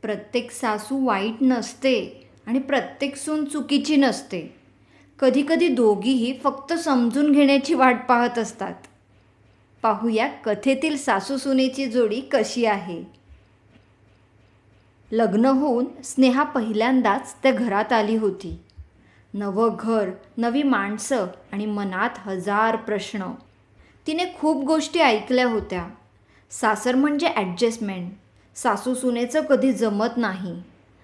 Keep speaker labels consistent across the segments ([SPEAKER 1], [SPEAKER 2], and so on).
[SPEAKER 1] प्रत्येक सासू वाईट नसते आणि प्रत्येक सून चुकीची नसते. कधीकधी दोघीही फक्त समजून घेण्याची वाट पाहत असतात. पाहूया कथेतील सासू सुनेची जोडी कशी आहे. लग्न होऊन स्नेहा पहिल्यांदाच त्या घरात आली होती. नवं घर, नवी माणसं आणि मनात हजार प्रश्न. तिने खूप गोष्टी ऐकल्या होत्या. सासर म्हणजे ॲडजस्टमेंट, सासू सुनेचं कधी जमत नाही,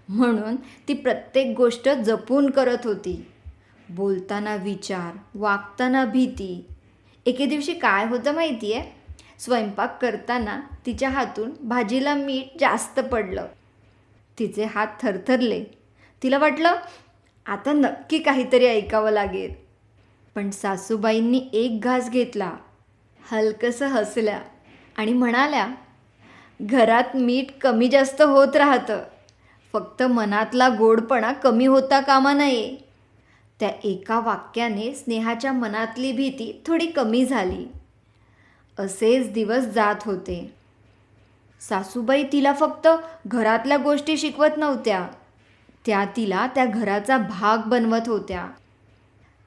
[SPEAKER 1] म्हणून ती प्रत्येक गोष्ट जपून करत होती. बोलताना विचार, वागताना भीती. एके दिवशी काय होतं माहिती आहे, स्वयंपाक करताना तिच्या हातून भाजीला मीठ जास्त पडलं. तिचे हात थरथरले. तिला वाटलं आता नक्की काहीतरी ऐकावं लागेल. पण सासूबाईंनी एक घास घेतला, हलकसं हसल्या आणि म्हणाल्या, घरात मीठ कमी जास्त होत राहतं, फक्त मनातला गोडपणा कमी होता कामा नये. त्या एका वाक्याने स्नेहाच्या मनातली भीती थोडी कमी झाली. असेच दिवस जात होते. सासूबाई तिला फक्त घरातल्या गोष्टी शिकवत नव्हत्या, त्या तिला त्या घराचा भाग बनवत होत्या.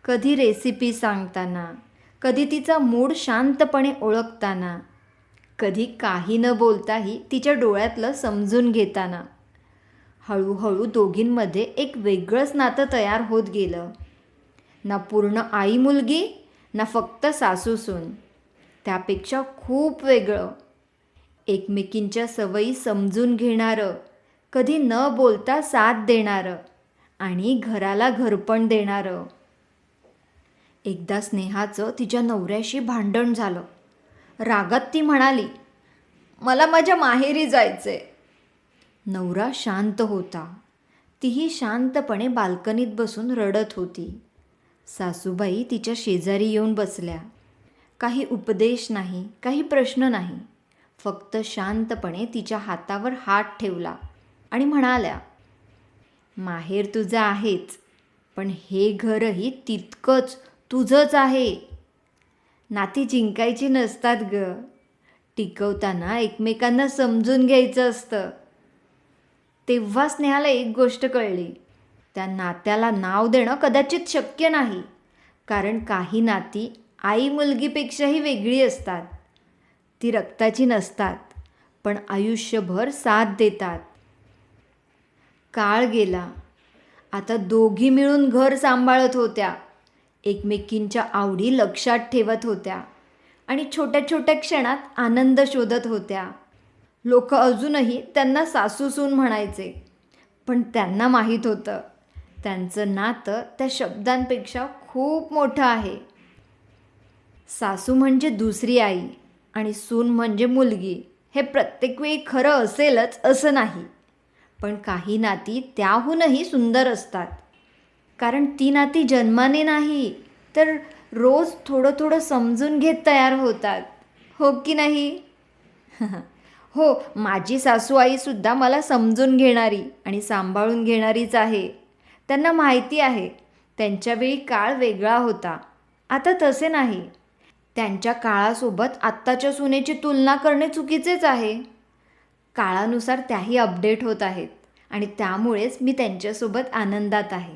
[SPEAKER 1] कधी रेसिपी सांगताना, कधी तिचा मूड शांतपणे ओळखताना, कधी काही न बोलताही तिच्या डोळ्यातलं समजून घेताना. हळूहळू दोघींमध्ये एक वेगळंच नातं तयार होत गेलं. ना पूर्ण आई मुलगी, ना फक्त सासू सून. त्यापेक्षा खूप वेगळं. एकमेकींच्या सवयी समजून घेणारं, कधी न बोलता साथ देणारं आणि घराला घरपण देणारं. एकदा स्नेहाचं तिच्या नवऱ्याशी भांडण झालं. रागात ती म्हणाली, मला माझ्या माहेरी जायचंय. नवरा शांत होता. तीही शांतपणे बाल्कनीत बसून रडत होती. सासूबाई तिच्या शेजारी येऊन बसल्या. काही उपदेश नाही, काही प्रश्न नाही, फक्त शांतपणे तिच्या हातावर हात ठेवला आणि म्हणाल्या, माहेर तुझं आहेच, पण हे घरही तितकंच तुझंच आहे. नाती जिंकायची नसतात ग, टिकवताना एकमेकांना समजून घ्यायचं असतं. तेव्हा स्नेहाला एक गोष्ट कळली, त्या नात्याला नाव देणं कदाचित शक्य नाही, कारण काही नाती आई मुलगीपेक्षाही वेगळी असतात. ती रक्ताची नसतात, पण आयुष्यभर साथ देतात. काळ गेला. आता दोघी मिळून घर सांभाळत होत्या, एकमेकींच्या आवडी लक्षात ठेवत होत्या आणि छोट्या छोट्या क्षणात आनंद शोधत होत्या. लोक अजूनही त्यांना सासू सून म्हणायचे, पण त्यांना माहीत होतं त्यांचं नातं त्या शब्दांपेक्षा खूप मोठं आहे. सासू म्हणजे दुसरी आई आणि सून म्हणजे मुलगी, हे प्रत्येक वेळी खरं असेलच असं नाही, पण काही नाती त्याहूनही सुंदर असतात. कारण ती नाती जन्माने नाही, तर रोज थोडं थोडं समजून घेत तयार होतात. हो की नाही? हो, माझी सासू आईसुद्धा मला समजून घेणारी आणि सांभाळून घेणारीच आहे. त्यांना माहिती आहे, त्यांच्यावेळी काळ वेगळा होता, आता तसे नाही. त्यांच्या काळासोबत आत्ताच्या सुनेची तुलना करणे चुकीचेच आहे. काळानुसार त्याही अपडेट होत आहेत आणि त्यामुळेच मी त्यांच्यासोबत आनंदात आहे.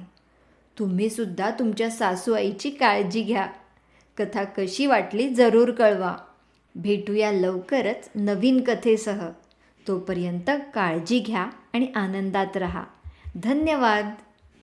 [SPEAKER 1] तुम्हीसुद्धा तुमच्या सासू आईची काळजी घ्या. कथा कशी वाटली जरूर कळवा. भेटूया लवकरच नवीन कथेसह. तोपर्यंत काळजी घ्या आणि आनंदात रहा. धन्यवाद.